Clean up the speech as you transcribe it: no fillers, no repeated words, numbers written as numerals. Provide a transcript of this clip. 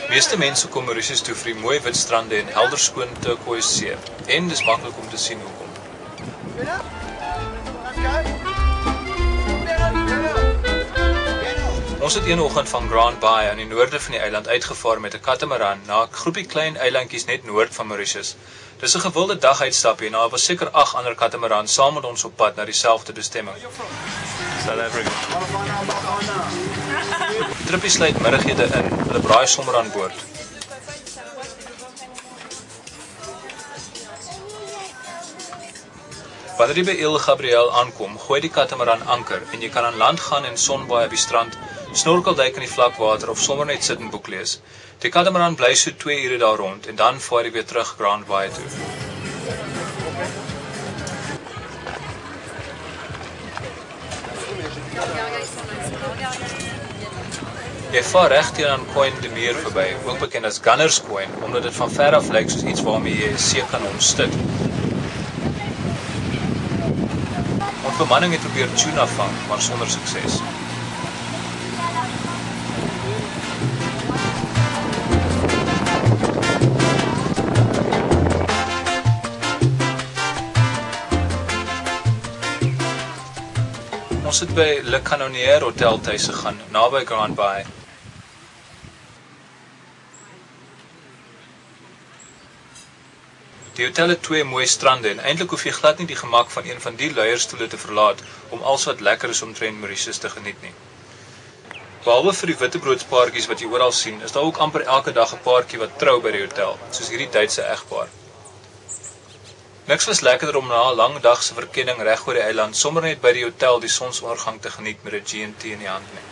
Meeste mense kom Mauritius toe vir die mooi wit strande en helder skoon turquoise see. En dis maklik om te sien hoekom. Ons het een oggend van Grand Bay aan die noorde van die eiland uitgevaar met 'n katamaran na 'n groepie klein eilandjies net noord van Mauritius. Dis 'n gewilde daguitstapie en daar was seker 8 ander katamarans saam met ons op pad na dieselfde bestemming. South Africa. Die trippie sluit middagete in, hulle braai sommer aan boord. Wanneer jy by Ile Gabriel aankom, gooi die katamaran anker en jy kan aan land gaan en sonbaai op die strand, snorkelduik in die vlakwater of sommer net sit en boek lees. Die katamaran bly so 2 ure daar rond en dan vaar jy weer terug Grand Bay toe. Jy vaar reg teen aan Coin de Meer verby, ook bekend as Gunners Coin, omdat dit van ver af lyk soos iets waarmee jy 'n seekanon stit. Ons bemanning het probeer tuna vang, maar sonder sukses. Ons het by Le Canonier Hotel tuis gegaan, naby Grand Bay. Die hotel het 2 mooi strande en eintlik hoef jy glad nie die gemak van een van die luierstoele te verlaat om alles wat lekker is omtrent Mauritius te geniet nie. Behalwe vir die wittebroodspaartjies wat jy oral sien, is daar ook amper elke dag 'n paartjie wat trou by die hotel, soos hierdie Duitse egpaar. Niks was lekkerder om na 'n lang dag se verkenning reg oor die eiland sommer net by die hotel die sonsondergang te geniet met 'n G&T in die hand nie.